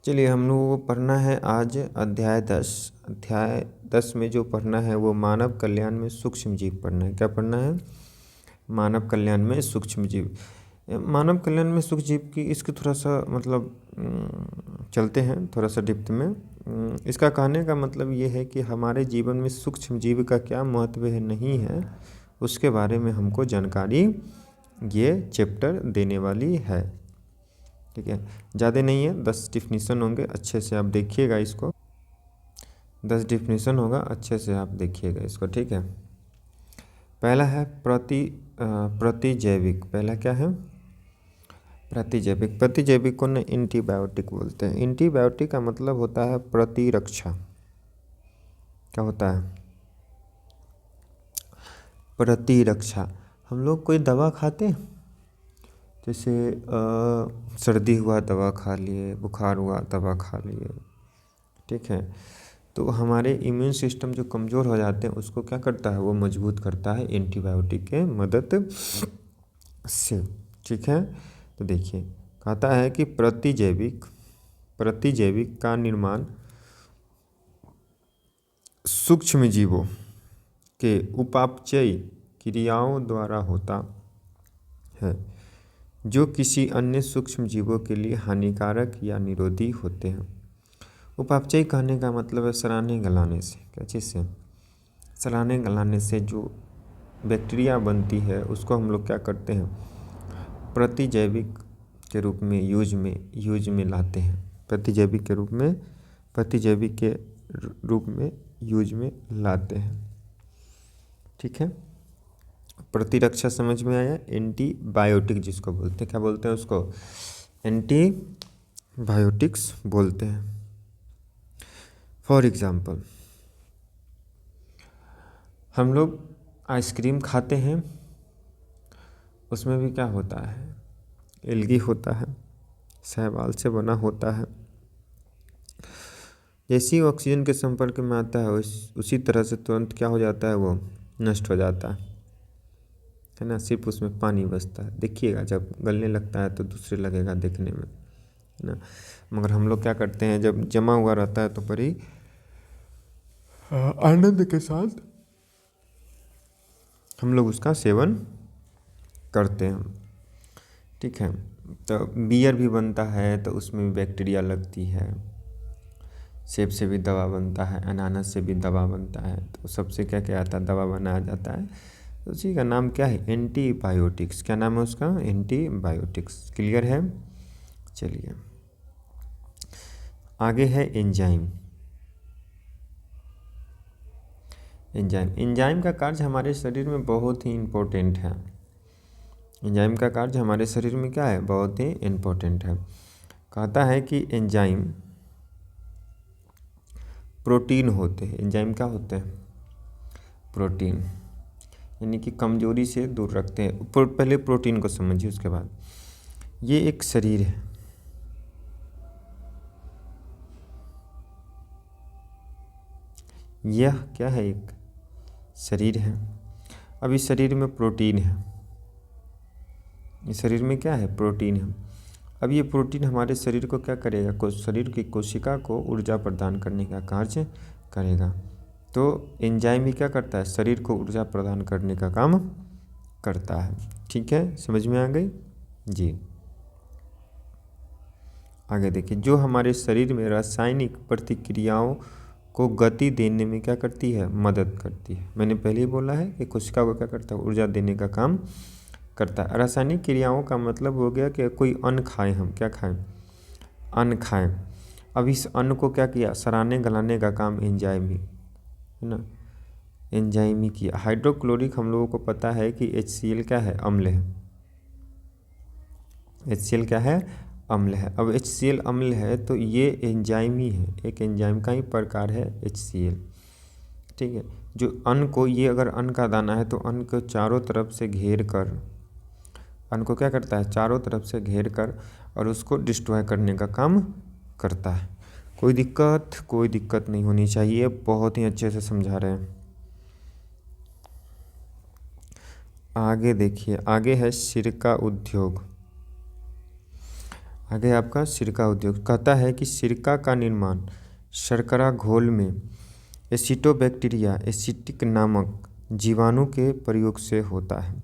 चलिए हम लोगों को पढ़ना है आज अध्याय 10। अध्याय 10 में जो पढ़ना है वो मानव कल्याण में सूक्ष्म जीव पढ़ना है। क्या पढ़ना है? मानव कल्याण में सूक्ष्म जीव। मानव कल्याण में सूक्ष्म जीव की इसकी थोड़ा सा मतलब चलते हैं थोड़ा सा डिप्थ में। इसका कहने का मतलब ये है कि हमारे जीवन में सूक्ष्म जीव का क्या महत्व है नहीं है, उसके बारे में हमको जानकारी ये चैप्टर देने वाली है। ठीक है, ज़्यादा नहीं है, 10 डिफिनीसन होंगे, अच्छे से आप देखिएगा इसको। 10 डिफिनीसन होगा, अच्छे से आप देखिएगा इसको। ठीक है, पहला है प्रतिजैविक। पहला क्या है? प्रतिजैविक। प्रतिजैविक को ना एंटीबायोटिक बोलते हैं। एंटीबायोटिक का मतलब होता है प्रतिरक्षा। क्या होता है? प्रतिरक्षा। हम लोग कोई दवा खाते हैं, जैसे सर्दी हुआ दवा खा लिए, बुखार हुआ दवा खा लिए, ठीक है, तो हमारे इम्यून सिस्टम जो कमज़ोर हो जाते हैं उसको क्या करता है, वो मजबूत करता है एंटीबायोटिक के मदद से। ठीक है, तो देखिए कहता है कि प्रतिजैविक का निर्माण सूक्ष्म जीवों के उपापचयी क्रियाओं द्वारा होता है जो किसी अन्य सूक्ष्म जीवों के लिए हानिकारक या निरोधी होते हैं। उपापचयी कहने का मतलब है सराहने गलाने से। क्या चीज़ से? सराहने गलाने से जो बैक्टीरिया बनती है उसको हम लोग क्या करते हैं, प्रतिजैविक के रूप में यूज में लाते हैं। प्रतिजैविक के रूप में यूज में लाते हैं। ठीक है, प्रतिरक्षा समझ में आया। एंटीबायोटिक जिसको बोलते हैं, क्या बोलते हैं उसको? एंटीबायोटिक्स बोलते हैं। फॉर एग्जाम्पल, हम लोग आइसक्रीम खाते हैं, उसमें भी क्या होता है, एल्गी होता है, शैवाल से बना होता है। जैसे ही ऑक्सीजन के संपर्क में आता है उसी तरह से तुरंत क्या हो जाता है, वो नष्ट हो जाता है ना। सिर्फ उसमें पानी बचता है। देखिएगा जब गलने लगता है तो दूसरे लगेगा देखने में, है ना। मगर हम लोग क्या करते हैं, जब जमा हुआ रहता है तो बड़ी आनंद के साथ हम लोग उसका सेवन करते हैं। ठीक है, तो बियर भी बनता है तो उसमें भी बैक्टीरिया लगती है। सेब से भी दवा बनता है, अनानास से भी दवा बनता है, तो सबसे क्या क्या आता है, दवा बनाया जाता है। तो उसी का नाम क्या है? एंटीबायोटिक्स। क्या नाम है उसका? एंटीबायोटिक्स। क्लियर है? चलिए आगे है एंजाइम। एंजाइम का कार्य हमारे शरीर में बहुत ही इम्पोर्टेंट है। एंजाइम का कार्य हमारे शरीर में क्या है? बहुत ही इम्पोर्टेंट है। कहता है कि एंजाइम प्रोटीन होते हैं। एंजाइम क्या होते हैं? प्रोटीन, यानी कि कमजोरी से दूर रखते हैं। पहले प्रोटीन को समझिए, उसके बाद ये एक शरीर है। यह क्या है? एक शरीर है। अब इस शरीर में प्रोटीन है। इस शरीर में क्या है? प्रोटीन है। अब ये प्रोटीन हमारे शरीर को क्या करेगा? शरीर की कोशिका को ऊर्जा प्रदान करने का कार्य करेगा। तो एंजाइम भी क्या करता है? शरीर को ऊर्जा प्रदान करने का काम करता है। ठीक है, समझ में आ गई जी। आगे देखिए, जो हमारे शरीर में रासायनिक प्रतिक्रियाओं को गति देने में क्या करती है? मदद करती है। मैंने पहले ही बोला है कि कोशिका को क्या करता है? ऊर्जा देने का काम करता है। रासायनिक क्रियाओं का मतलब हो गया कि कोई अन्न खाएं, हम क्या खाएं? अन्न खाएं। अब इस अन्न को क्या किया? सराहने गलाने का काम एंजाइम ही, है ना, एंजाइम ही किया। हाइड्रोक्लोरिक हम लोगों को पता है कि HCl क्या है? अम्ल है। HCl क्या है? अम्ल है। अब HCl अम्ल है तो ये एंजाइम ही है, एक एंजाइम का ही प्रकार है HCl। ठीक है, जो अन्न को, ये अगर अन्न का दाना है तो अन्न को चारों तरफ से घेर कर, अन्न को क्या करता है? चारों तरफ से घेर कर और उसको डिस्ट्रॉय करने का काम करता है। कोई दिक्कत नहीं होनी चाहिए, बहुत ही अच्छे से समझा रहे हैं। आगे देखिए, आगे है सिरका उद्योग। आगे आपका सिरका उद्योग कहता है कि सिरका का निर्माण शर्करा घोल में एसिटोबैक्टीरिया एसिटिक नामक जीवाणु के प्रयोग से होता है।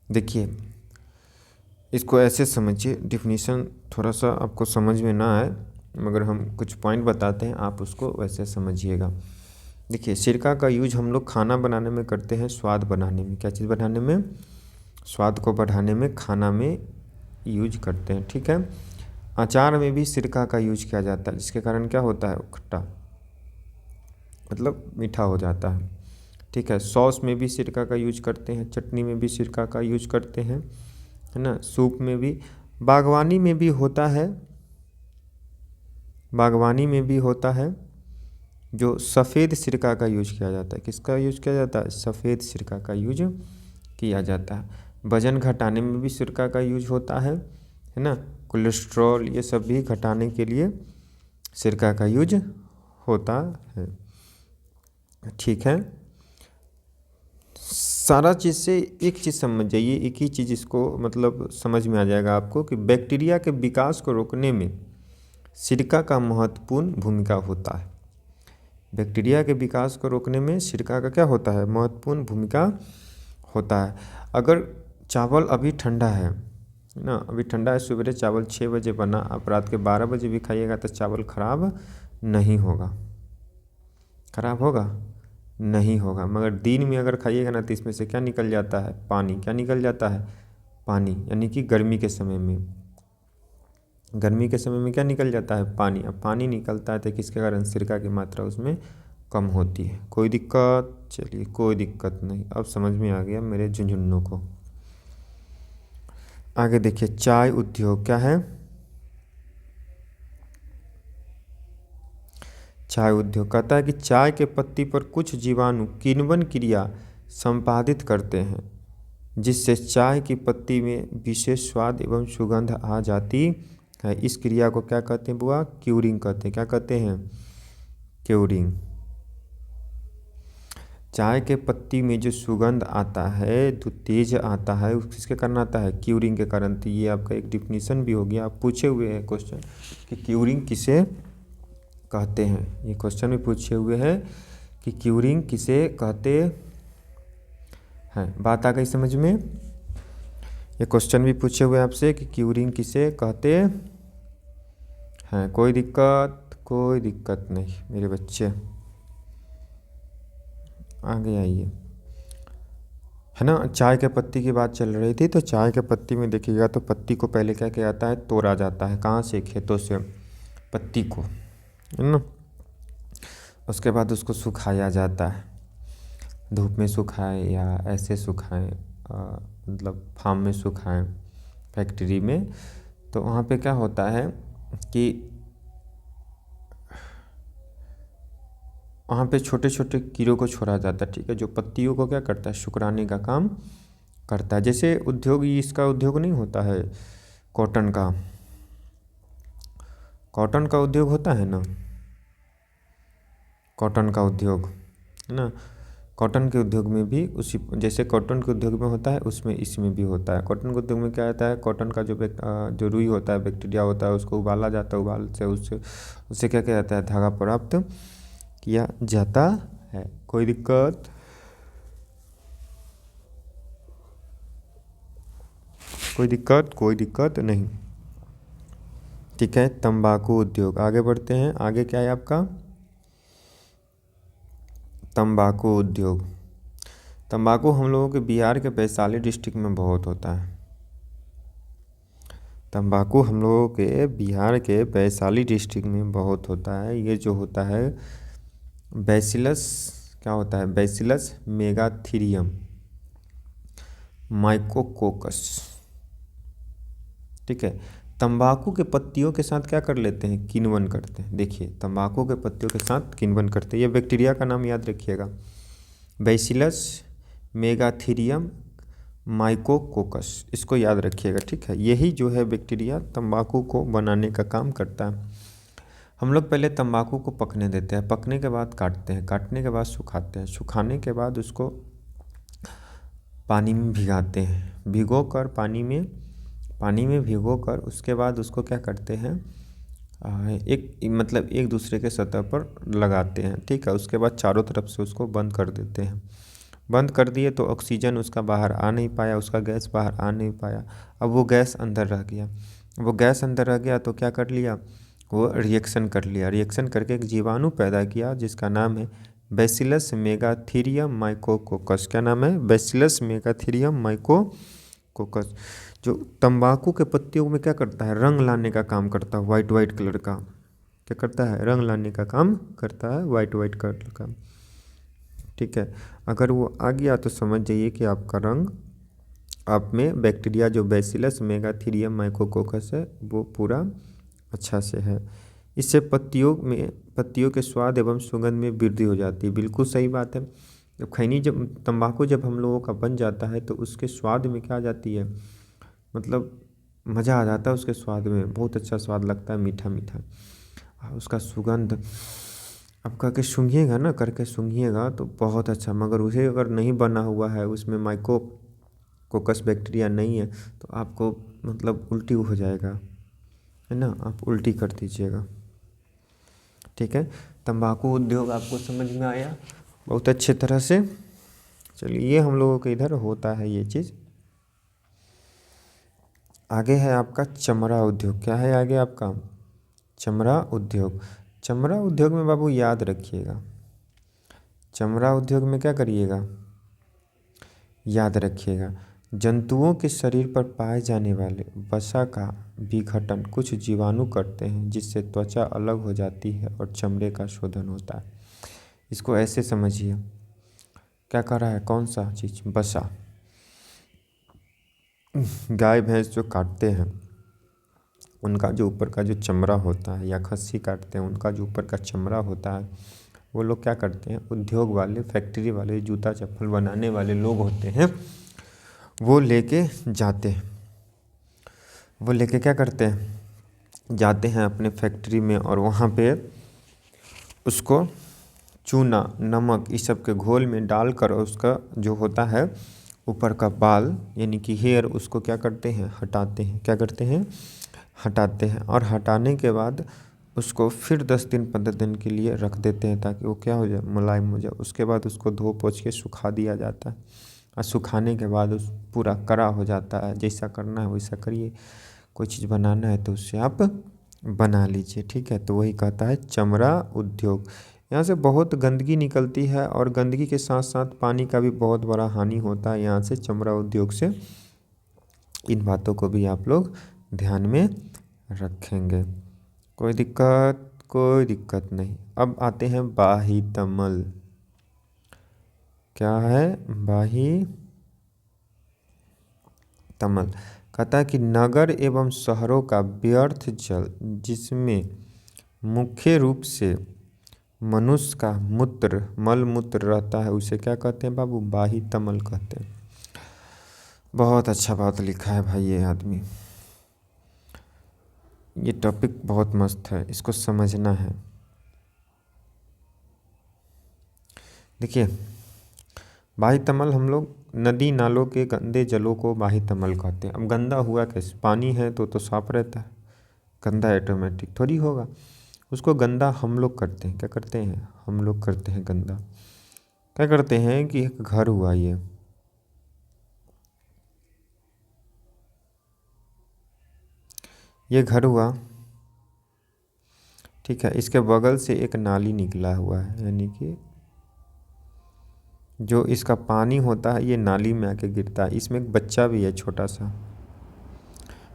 देखिए इसको ऐसे समझिए, डिफिनीशन थोड़ा सा आपको समझ में ना आए मगर हम कुछ पॉइंट बताते हैं, आप उसको वैसे समझिएगा। देखिए सिरका का यूज हम लोग खाना बनाने में करते हैं, स्वाद बढ़ाने में। क्या चीज़ बढ़ाने में? स्वाद को बढ़ाने में, खाना में यूज करते हैं, ठीक है। अचार में भी सिरका का यूज किया जाता है, जिसके कारण क्या होता है? खट्टा मतलब मीठा हो जाता है, ठीक है। सॉस में भी सिरका का यूज करते हैं, चटनी में भी सिरका का यूज करते हैं, है ना। सूप में भी, बागवानी में भी होता है, बागवानी में भी होता है जो सफ़ेद सिरका का यूज किया जाता है। किसका यूज किया जाता है? सफ़ेद सिरका का यूज किया जाता है। वजन घटाने में भी सिरका का यूज होता है ना। कोलेस्ट्रॉल ये सब भी घटाने के लिए सिरका का यूज होता है, ठीक है। सारा चीज़ से एक चीज़ समझ जाइए, एक ही चीज़ इसको मतलब समझ में आ जाएगा आपको कि बैक्टीरिया के विकास को रोकने में सिरका का महत्वपूर्ण भूमिका होता है। बैक्टीरिया के विकास को रोकने में सिरका का क्या होता है? महत्वपूर्ण भूमिका होता है। अगर चावल अभी ठंडा है ना, अभी ठंडा है, सवेरे चावल 6 बजे बना, आप रात के 12 बजे भी खाइएगा तो चावल खराब नहीं होगा। खराब होगा? नहीं होगा। मगर दिन में अगर खाइएगा ना तो इसमें से क्या निकल जाता है? पानी। क्या निकल जाता है? पानी। यानी कि गर्मी के समय में, गर्मी के समय में क्या निकल जाता है? पानी। अब पानी निकलता है तो किसके कारण? सिरका की मात्रा उसमें कम होती है। कोई दिक्कत? चलिए कोई दिक्कत नहीं, अब समझ में आ गया मेरे झुंझुनों को। आगे देखिए चाय उद्योग क्या है? चाय उद्योग कहता है कि चाय के पत्ती पर कुछ जीवाणु किण्वन क्रिया संपादित करते हैं, जिससे चाय की पत्ती में विशेष स्वाद एवं सुगंध आ जाती है। इस क्रिया को क्या कहते हैं बुआ? क्यूरिंग कहते हैं। क्या कहते हैं? क्यूरिंग। चाय के पत्ती में जो सुगंध आता है, जो तेज आता है, किसके कारण आता है? क्यूरिंग के कारण। तो ये आपका एक डिफिनीशन भी हो गया। आप पूछे हुए हैं क्वेश्चन कि क्यूरिंग किसे कहते हैं, ये क्वेश्चन भी पूछे हुए हैं कि क्यूरिंग किसे कहते हैं। बात आ गई समझ में? ये क्वेश्चन भी पूछे हुए आपसे कि क्यूरिंग किसे कहते हैं। कोई दिक्कत? कोई दिक्कत नहीं मेरे बच्चे, आगे आइए, है ना। चाय के पत्ती की बात चल रही थी, तो चाय के पत्ती में देखिएगा तो पत्ती को पहले क्या किया जाता है? तोड़ा जाता है। कहाँ से? खेतों से पत्ती को, है ना। उसके बाद उसको सुखाया जाता है, धूप में सुखाएं या ऐसे सुखाएं, मतलब फार्म में सुखाएं, फैक्ट्री में। तो वहाँ पे क्या होता है कि वहाँ पे छोटे छोटे कीड़ों को छोड़ा जाता है, ठीक है, जो पत्तियों को क्या करता है? सिकुड़ाने का काम करता है। जैसे उद्योग, इसका उद्योग नहीं होता है कॉटन का, कॉटन का उद्योग होता है ना, कॉटन का उद्योग, है ना। कॉटन के उद्योग में भी उसी जैसे कॉटन के उद्योग में होता है उसमें इसमें भी होता है। कॉटन के उद्योग में क्या होता है? कॉटन का जो रुई होता है, बैक्टीरिया होता है, उसको उबाला जाता है, उबाल से उससे क्या किया जाता है? धागा प्राप्त किया जाता है। कोई दिक्कत? कोई दिक्कत? कोई दिक्कत नहीं, ठीक है। तंबाकू उद्योग, आगे बढ़ते हैं। आगे क्या है आपका? तंबाकू उद्योग। तंबाकू हम लोगों के बिहार के वैशाली डिस्ट्रिक्ट में बहुत होता है। तंबाकू हम लोगों के बिहार के वैशाली डिस्ट्रिक्ट में बहुत होता है। ये जो होता है बैसिलस, क्या होता है? बैसिलस मेगाथीरियम माइकोकोकस, ठीक है। तंबाकू के पत्तियों के साथ क्या कर लेते हैं? किण्वन करते हैं। देखिए तंबाकू के पत्तियों के साथ किण्वन करते हैं। ये बैक्टीरिया का नाम याद रखिएगा, बैसिलस मेगाथीरियम माइकोकोकस, इसको याद रखिएगा, ठीक है। यही जो है बैक्टीरिया तंबाकू को बनाने का काम करता है। हम लोग पहले तंबाकू को पकने देते हैं, पकने के बाद काटते हैं, काटने के बाद सुखाते हैं, सुखाने के बाद उसको पानी में भिगाते हैं, भिगो कर पानी में पानी में भिगोकर उसके बाद उसको क्या करते हैं, एक दूसरे के सतह पर लगाते हैं, ठीक है। उसके बाद चारों तरफ से उसको बंद कर देते हैं। बंद कर दिए तो ऑक्सीजन उसका बाहर आ नहीं पाया, उसका गैस बाहर आ नहीं पाया। अब वो गैस अंदर रह गया। वो गैस अंदर रह गया तो क्या कर लिया, वो रिएक्शन कर लिया। रिएक्शन करके एक जीवाणु पैदा किया जिसका नाम है बैसिलस मेगाथीरियम माइकोकोकस। क्या नाम है, बैसिलस मेगाथीरियम माइकोकोकस। जो तंबाकू के पत्तियों में क्या करता है, रंग लाने का काम करता है, वाइट वाइट कलर का। क्या करता है, रंग लाने का काम करता है, वाइट वाइट कलर का, ठीक है। अगर वो आ गया तो समझ जाइए कि आपका रंग, आप में बैक्टीरिया जो बैसिलस मेगाथीरियम माइकोकोकस है वो पूरा अच्छा से है। इससे पत्तियों के स्वाद एवं सुगंध में वृद्धि हो जाती है। बिल्कुल सही बात है। जब तंबाकू जब हम लोगों का बन जाता है तो उसके स्वाद में क्या आ जाती है, मतलब मज़ा आ जाता है उसके स्वाद में, बहुत अच्छा स्वाद लगता है, मीठा मीठा। उसका सुगंध अब करके सूंघिएगा ना, करके सूंघिएगा तो बहुत अच्छा। मगर उसे अगर नहीं बना हुआ है, उसमें माइकोकोकस बैक्टीरिया नहीं है तो आपको मतलब उल्टी हो जाएगा, है ना, आप उल्टी कर दीजिएगा, ठीक है। तंबाकू उद्योग आपको समझ में आया बहुत अच्छे तरह से। चलिए, ये हम लोगों के इधर होता है ये चीज़। आगे है आपका चमड़ा उद्योग। क्या है आगे आपका, चमड़ा उद्योग। चमड़ा उद्योग में बाबू याद रखिएगा, चमड़ा उद्योग में क्या करिएगा, याद रखिएगा, जंतुओं के शरीर पर पाए जाने वाले वसा का विघटन कुछ जीवाणु करते हैं जिससे त्वचा अलग हो जाती है और चमड़े का शोधन होता है। इसको ऐसे समझिए, क्या कर रहा है, कौन सा चीज़, वसा। गाय भैंस जो काटते हैं उनका जो ऊपर का जो चमड़ा होता है, या खस्सी काटते हैं उनका जो ऊपर का चमड़ा होता है, वो लोग क्या करते हैं, उद्योग वाले, फैक्ट्री वाले, जूता चप्पल बनाने वाले लोग होते हैं, वो लेके जाते हैं। वो लेके क्या करते हैं, जाते हैं अपने फैक्ट्री में और वहाँ पे उसको चूना, नमक, इस सब के घोल में डालकर उसका जो होता है ऊपर का बाल यानी कि हेयर, उसको क्या करते हैं, हटाते हैं। क्या करते हैं, हटाते हैं। और हटाने के बाद उसको फिर 10 दिन 15 दिन के लिए रख देते हैं ताकि वो क्या हो जाए, मुलायम हो जाए। उसके बाद उसको धो पोंछ के सुखा दिया जाता है और सुखाने के बाद उस पूरा कड़ा हो जाता है। जैसा करना है वैसा करिए, कोई चीज़ बनाना है तो उससे आप बना लीजिए, ठीक है। तो वही कहता है चमड़ा उद्योग। यहाँ से बहुत गंदगी निकलती है और गंदगी के साथ साथ पानी का भी बहुत बड़ा हानि होता है यहाँ से, चमड़ा उद्योग से। इन बातों को भी आप लोग ध्यान में रखेंगे, कोई दिक्कत नहीं। अब आते हैं बाहीतमल। क्या है, बाहीतमल। कहता है कि नगर एवं शहरों का व्यर्थ जल जिसमें मुख्य रूप से मनुष्य का मल मूत्र रहता है उसे क्या कहते हैं बाबू, बाहीतमल कहते हैं। बहुत अच्छा बात लिखा है भाई ये आदमी, ये टॉपिक बहुत मस्त है, इसको समझना है। देखिए, बाहीतमल, हम लोग नदी नालों के गंदे जलों को बाहीतमल कहते हैं। अब गंदा हुआ कैसे, पानी है तो साफ रहता है, गंदा ऑटोमेटिक थोड़ी होगा। उसको गंदा हम लोग करते हैं, क्या करते हैं, हम लोग करते हैं गंदा। क्या करते हैं कि एक घर हुआ, ये घर हुआ, ठीक है। इसके बगल से एक नाली निकला हुआ है, यानी कि जो इसका पानी होता है ये नाली में आके गिरता है। इसमें एक बच्चा भी है, छोटा सा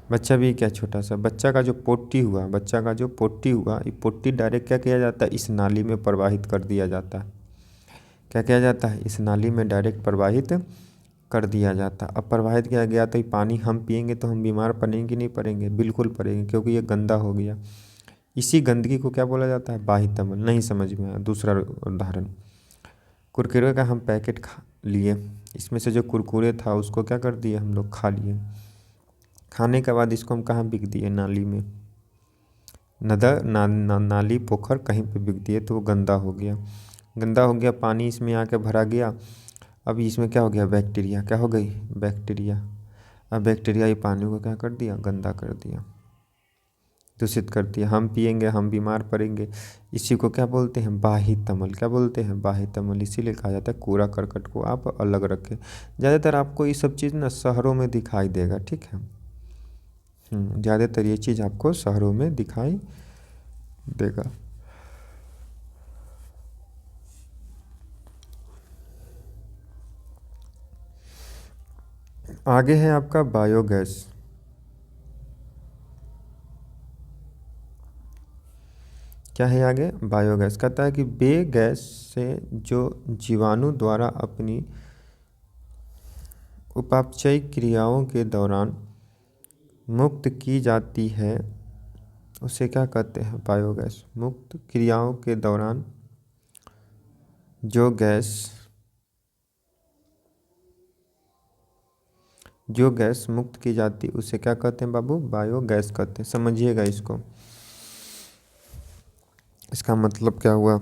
बच्चा भी, क्या छोटा सा बच्चा का जो पोटी हुआ, ये पोटी डायरेक्ट क्या किया जाता है, इस नाली में प्रवाहित कर दिया जाता है। क्या किया जाता है, इस नाली में डायरेक्ट प्रवाहित कर दिया जाता है। अब प्रवाहित किया गया तो ये पानी हम पिएंगे तो हम बीमार पड़ेंगे कि नहीं पड़ेंगे, बिल्कुल पड़ेंगे, क्योंकि ये गंदा हो गया। इसी गंदगी को क्या बोला जाता है, बाहीतमल। नहीं समझ में आया, दूसरा उदाहरण, कुरकुरे का हम पैकेट खा लिए, इसमें से जो कुरकुरे था उसको क्या कर दिए, हम लोग खा लिए। खाने के बाद इसको हम कहाँ बिक दिए, नाली में, नाली पोखर कहीं पे बिक दिए, तो वो गंदा हो गया। गंदा हो गया, पानी इसमें आके भरा गया। अब इसमें क्या हो गया, बैक्टीरिया, क्या हो गई, बैक्टीरिया। अब बैक्टीरिया ही पानी को क्या कर दिया, गंदा कर दिया, दूषित कर दिया। हम पिएंगे, हम बीमार पड़ेंगे। इसी को क्या बोलते हैं, बाह्यतमल। क्या बोलते हैं, बाह्यतमल। इसीलिए कहा जाता है कूड़ा करकट को आप अलग रखें। ज़्यादातर आपको ये सब चीज़ ना शहरों में दिखाई देगा, ठीक है। ज़्यादातर ये चीज़ आपको शहरों में दिखाई देगा। आगे है आपका बायोगैस। क्या है आगे, बायोगैस। कहता है कि वे गैस से जो जीवाणु द्वारा अपनी उपापचयी क्रियाओं के दौरान मुक्त की जाती है, उसे क्या कहते हैं, बायोगैस। मुक्त क्रियाओं के दौरान जो गैस मुक्त की जाती उसे क्या कहते हैं बाबू, बायोगैस कहते हैं। समझिएगा इसको, इसका मतलब क्या हुआ।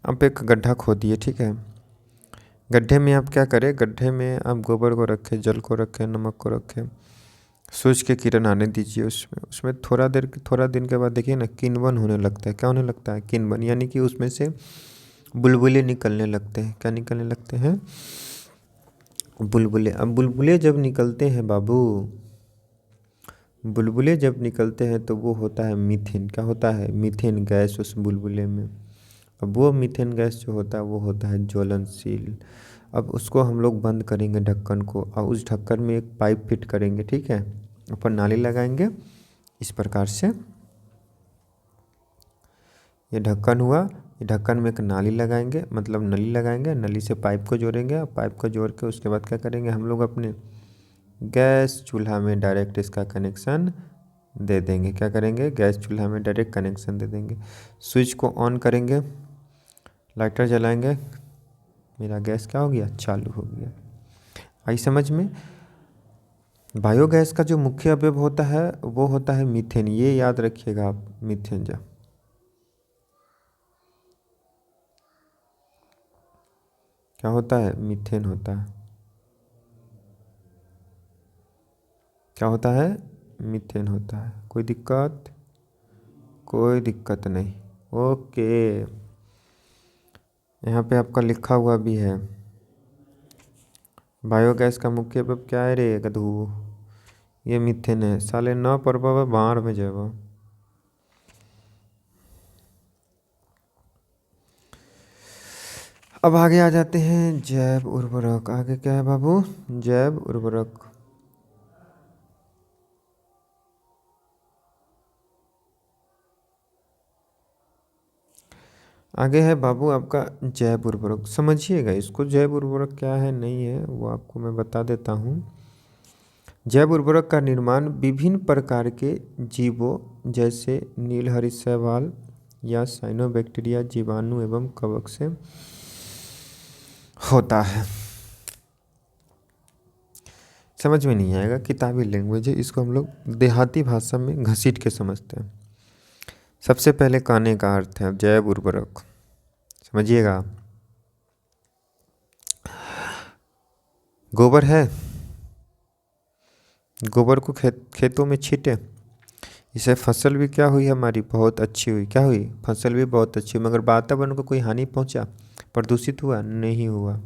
आप एक गड्ढा खोदिए, ठीक है। गड्ढे में आप क्या करें, गड्ढे में आप गोबर को रखें, जल को रखें, नमक को रखें, सूरज के किरण आने दीजिए उसमें थोड़ा दिन के बाद देखिए ना किण्वन होने लगता है। क्या होने लगता है, किण्वन, यानी कि उसमें से बुलबुले निकलने लगते हैं। क्या निकलने लगते हैं, बुलबुले। अब बुलबुले जब निकलते हैं बाबू, बुलबुले जब निकलते हैं तो वो होता है मीथेन। क्या होता है, मीथेन गैस उस बुलबुले में। अब वो मीथेन गैस जो होता है वो होता है ज्वलनशील। अब उसको हम लोग बंद करेंगे ढक्कन को, और उस ढक्कन में एक पाइप फिट करेंगे, ठीक है। ऊपर नाली लगाएंगे इस प्रकार से। ये ढक्कन हुआ, ये ढक्कन में एक नाली लगाएंगे, मतलब नली लगाएंगे, नली से पाइप को जोड़ेंगे, और पाइप को जोड़ के उसके बाद क्या करेंगे हम लोग, अपने गैस चूल्हा में डायरेक्ट इसका कनेक्शन दे देंगे। क्या करेंगे, गैस चूल्हा में डायरेक्ट कनेक्शन दे देंगे। स्विच को ऑन करेंगे, लाइटर जलाएंगे, मेरा गैस क्या हो गया, चालू हो गया। आई समझ में। बायोगैस का जो मुख्य अवयव होता है वो होता है मीथेन। ये याद रखिएगा आप, मीथेन। जो क्या होता है, मीथेन होता है। क्या होता है, मीथेन होता है। कोई दिक्कत, कोई दिक्कत नहीं, ओके। यहाँ पे आपका लिखा हुआ भी है, बायोगैस का मुख्य अवयव क्या है रे गधू, ये मीथेन है। साले न पढ़ पावे बाहर में जाएगा। अब आगे आ जाते हैं जैव उर्वरक। आगे क्या है बाबू, जैव उर्वरक। आगे है बाबू आपका जैव उर्वरक। समझिएगा इसको, जैव उर्वरक क्या है नहीं है वो आपको मैं बता देता हूँ। जैव उर्वरक का निर्माण विभिन्न प्रकार के जीवों जैसे नीलहरित शैवाल या साइनोबैक्टीरिया जीवाणु एवं कवक से होता है। समझ में नहीं आएगा, किताबी लैंग्वेज है, इसको हम लोग देहाती भाषा में घसीट के समझते हैं। सबसे पहले कहने का अर्थ है जैव उर्वरक, समझिएगा। गोबर है, गोबर को खेतों में छीटे, इससे फसल भी क्या हुई हमारी, बहुत अच्छी हुई। क्या हुई, फसल भी बहुत अच्छी हुई। मगर वातावरण को कोई हानि पहुंचा, प्रदूषित हुआ, नहीं हुआ।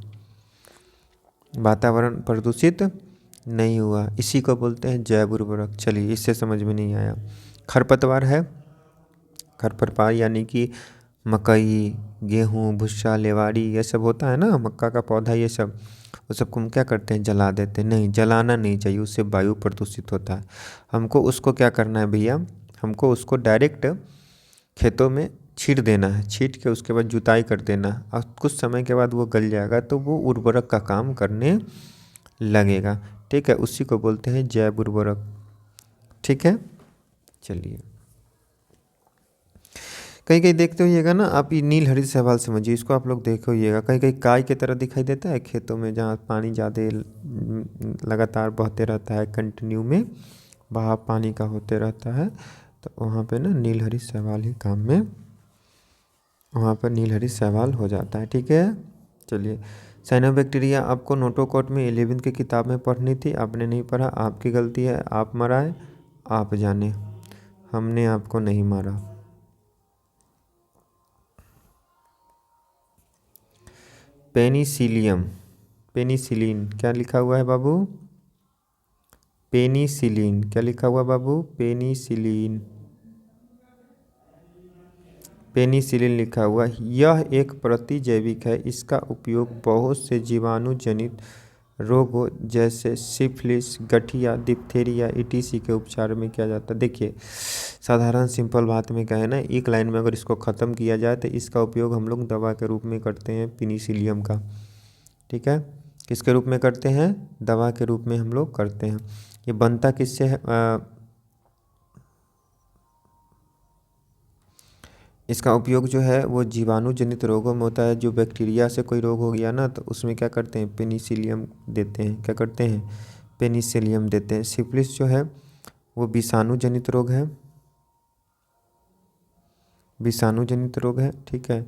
वातावरण प्रदूषित नहीं हुआ, इसी को बोलते हैं जैव उर्वरक। चलिए, इससे समझ में नहीं आया। खरपतवार है, खरपतवार यानी कि मकई, गेहूँ, भुस्सा, लेवाड़ी, ये सब होता है ना, मक्का का पौधा, ये सब, वो सबको हम क्या करते हैं, जला देते हैं। नहीं, जलाना नहीं चाहिए, उससे वायु प्रदूषित होता है। हमको उसको क्या करना है भैया, हमको उसको डायरेक्ट खेतों में छीट देना है। छीट के उसके बाद जुताई कर देना, और कुछ समय के बाद वो गल जाएगा तो वो उर्वरक का काम करने लगेगा, ठीक है। उसी को बोलते हैं जैव उर्वरक, ठीक है। चलिए, कहीं कहीं देखते होइएगा ना आप, ये नील हरित शैवाल समझिए इसको, आप लोग देखे होइएगा कहीं कहीं काय के तरह दिखाई देता है खेतों में, जहाँ पानी ज़्यादा लगातार बहते रहता है, कंटिन्यू में बहाव पानी का होते रहता है, तो वहाँ पे ना नील हरित शैवाल ही काम में वहाँ पर नीलहरी शैवाल हो जाता है। ठीक है, चलिए। साइनोबैक्टीरिया आपको नोटोकॉट में 11वीं की किताब में पढ़नी थी, आपने नहीं पढ़ा, आपकी गलती है, आप मराए आप जाने, हमने आपको नहीं मारा। पेनिसिलियम, पेनिसिलिन क्या लिखा हुआ है बाबू? पेनिसिलिन क्या लिखा हुआ बाबू? पेनिसिलिन, पेनिसिलिन लिखा हुआ। यह एक प्रतिजैविक है, इसका उपयोग बहुत से जीवाणु जनित रोगों जैसे सिफिलिस, गठिया, डिप्थीरिया ईटीसी के उपचार में किया जाता है। देखिए साधारण सिंपल बात में क्या है ना, एक लाइन में अगर इसको ख़त्म किया जाए तो इसका उपयोग हम लोग दवा के रूप में करते हैं, पेनिसिलियम का। ठीक है, किसके रूप में करते हैं? दवा के रूप में हम लोग करते हैं। ये बनता किससे है? इसका उपयोग जो है वो जीवाणु जनित रोगों में होता है। जो बैक्टीरिया से कोई रोग हो गया ना तो उसमें क्या करते हैं? पेनिसिलियम देते हैं। क्या करते हैं? पेनिसिलियम देते हैं। सिफिलिस जो है वो विषाणु जनित रोग है, विषाणु जनित रोग है। ठीक है,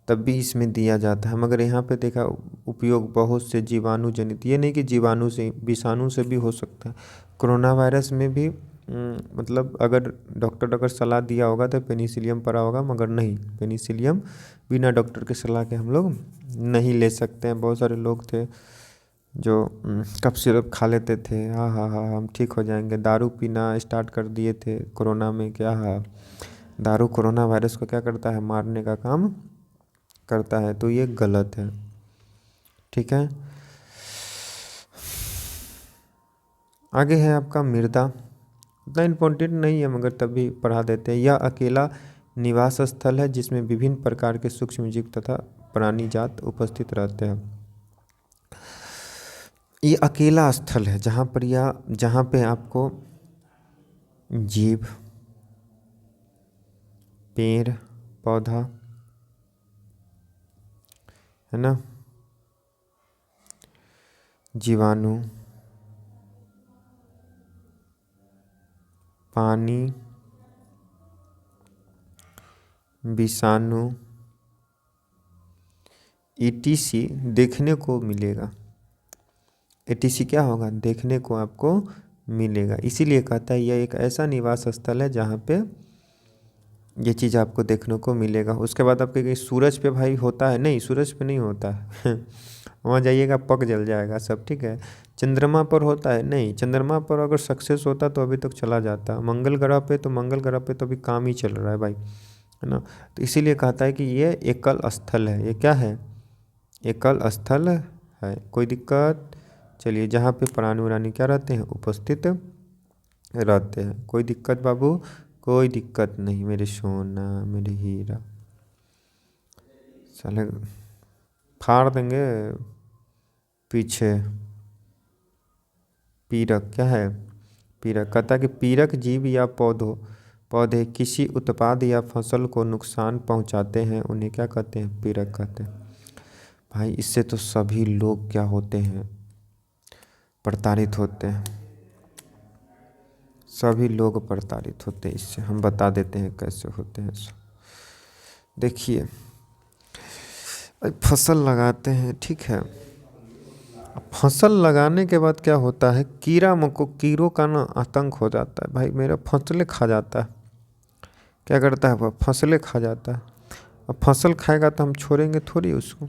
तब भी इसमें दिया जाता है, मगर यहाँ पे देखा उपयोग बहुत से जीवाणु जनित, ये नहीं कि जीवाणु से, विषाणु से भी हो सकता है। कोरोना वायरस में भी मतलब अगर डॉक्टर अगर सलाह दिया होगा तो पेनिसिलियम पड़ा होगा, मगर नहीं, पेनिसिलियम बिना डॉक्टर के सलाह के हम लोग नहीं ले सकते हैं। बहुत सारे लोग थे जो कफ सिरप खा लेते थे, हाँ हाँ हाँ हम ठीक हो जाएंगे, दारू पीना स्टार्ट कर दिए थे कोरोना में। क्या हाँ, दारू कोरोना वायरस को क्या करता है? मारने का काम करता है, तो ये गलत है। ठीक है, आगे है आपका मृदा। उतना इम्पोर्टेंट नहीं है मगर तब भी पढ़ा देते हैं। यह अकेला निवास स्थल है जिसमें विभिन्न प्रकार के सूक्ष्म जीव तथा प्राणी जात उपस्थित रहते हैं। ये अकेला स्थल है जहाँ पे आपको जीव, पेड़ पौधा, है ना, जीवाणु, पानी, विषाणु ईटीसी देखने को मिलेगा। ईटीसी क्या होगा? देखने को आपको मिलेगा। इसीलिए कहता है यह एक ऐसा निवास स्थल है जहाँ पे ये चीज़ आपको देखने को मिलेगा। उसके बाद आपके कहीं सूरज पे भाई होता है? नहीं, सूरज पे नहीं होता है वहाँ जाइएगा पक जल जाएगा सब। ठीक है, चंद्रमा पर होता है? नहीं, चंद्रमा पर अगर सक्सेस होता तो अभी तक चला जाता। मंगल ग्रह पे तो, मंगल ग्रह पे तो अभी काम ही चल रहा है भाई, है ना। तो इसीलिए कहता है कि ये एकल स्थल है। ये क्या है? एकल स्थल है। कोई दिक्कत? चलिए, जहाँ पे प्राणी उरानी क्या रहते हैं? उपस्थित रहते हैं। कोई दिक्कत बाबू? कोई दिक्कत नहीं मेरे सोना, मेरे हीरा। साले फाड़ देंगे पीछे। पीरक क्या है? पीरक कहता है कि पीरक जीव या पौधे किसी उत्पाद या फसल को नुकसान पहुंचाते हैं, उन्हें क्या कहते हैं? पीरक कहते हैं। भाई इससे तो सभी लोग क्या होते हैं? प्रताड़ित होते हैं। सभी लोग प्रताड़ित होते हैं इससे। हम बता देते हैं कैसे होते हैं। देखिए फसल लगाते हैं, ठीक है, फसल लगाने के बाद क्या होता है? कीड़ों का ना आतंक हो जाता है भाई। मेरा फसलें खा जाता है। क्या करता है वह? फसलें खा जाता है। अब फसल खाएगा तो हम छोड़ेंगे थोड़ी उसको।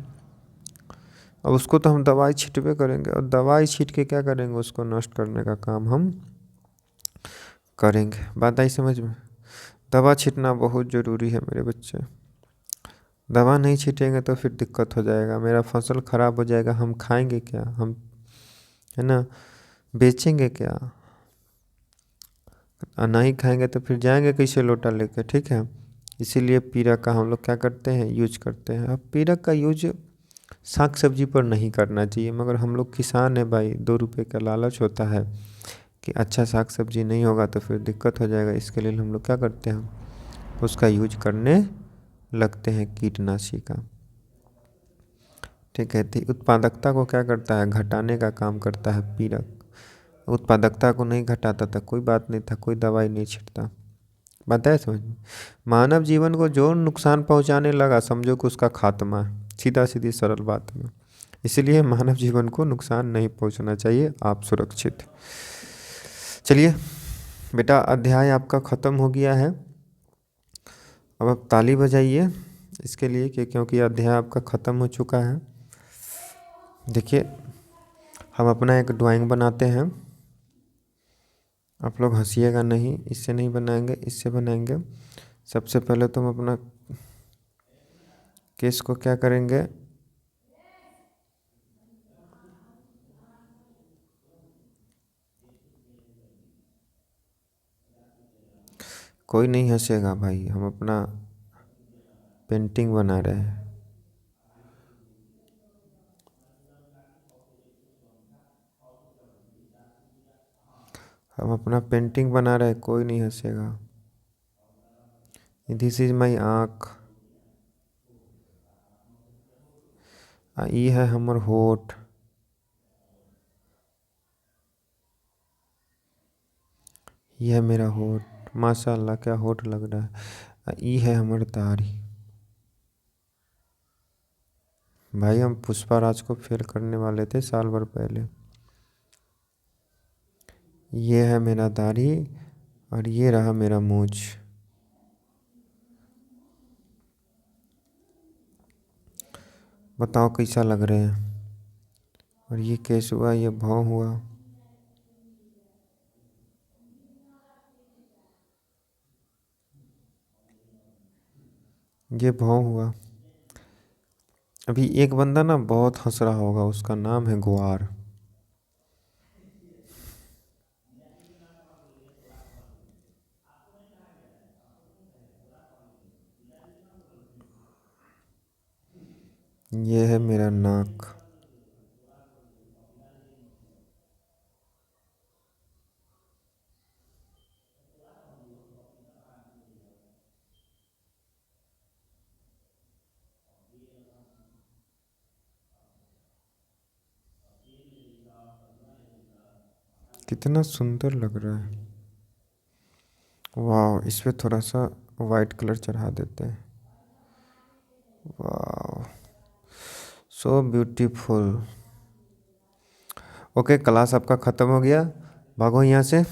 अब उसको तो हम दवाई छिटवे करेंगे, और दवाई छीट के क्या करेंगे? उसको नष्ट करने का काम हम करेंगे। बात आई समझ में? दवा छीटना बहुत ज़रूरी है मेरे बच्चे। दवा नहीं छीटेंगे तो फिर दिक्कत हो जाएगा, मेरा फसल ख़राब हो जाएगा। हम खाएंगे क्या? हम, है ना, बेचेंगे क्या? नहीं खाएंगे तो फिर जाएंगे कैसे लोटा लेके? ठीक है, इसीलिए पीरक का हम लोग क्या करते हैं? यूज करते हैं। अब पीरक का यूज साग सब्जी पर नहीं करना चाहिए, मगर हम लोग किसान हैं भाई, 2 रुपये का लालच होता है कि अच्छा साग सब्जी नहीं होगा तो फिर दिक्कत हो जाएगा। इसके लिए हम लोग क्या करते हैं? उसका यूज करने लगते हैं, कीटनाशी का। ठीक है, तो उत्पादकता को क्या करता है? घटाने का काम करता है पीरक। उत्पादकता को नहीं घटाता था कोई बात नहीं था, कोई दवाई नहीं छिड़ता। बताए समझ में। मानव जीवन को जो नुकसान पहुंचाने लगा समझो कि उसका खात्मा है, सीधा सीधी सरल बात में। इसलिए मानव जीवन को नुकसान नहीं पहुंचना चाहिए, आप सुरक्षित। चलिए बेटा, अध्याय आपका ख़त्म हो गया है। अब आप ताली बजाइए इसके लिए कि क्योंकि अध्याय आपका ख़त्म हो चुका है। देखिए हम अपना एक ड्राइंग बनाते हैं। आप लोग हंसिएगा नहीं, इससे नहीं बनाएंगे, इससे बनाएंगे। सबसे पहले तो हम अपना केस को क्या करेंगे, कोई नहीं हंसेगा भाई, हम अपना पेंटिंग बना रहे हैं। हम अपना पेंटिंग बना रहे हैं, कोई नहीं हंसेगा। दिस इज माई आँख, ये है हमर होठ, ये है मेरा होठ, माशाल्लाह क्या होठ लग रहा है। ये है हमर दाढ़ी। भाई हम पुष्पा राज को फेल करने वाले थे साल भर पहले। ये है मेरा दाढ़ी और ये रहा मेरा मूंछ। बताओ कैसा लग रहे हैं। और ये केस हुआ, ये भौं हुआ। ये भौं हुआ। अभी एक बंदा ना बहुत हंस रहा होगा, उसका नाम है गुआर। ये है मेरा नाक। कितना सुंदर लग रहा है। वाह, इस पे थोड़ा सा वाइट कलर चढ़ा देते हैं। वाह, सो ब्यूटीफुल। ओके, क्लास आपका ख़त्म हो गया, भागो यहाँ से।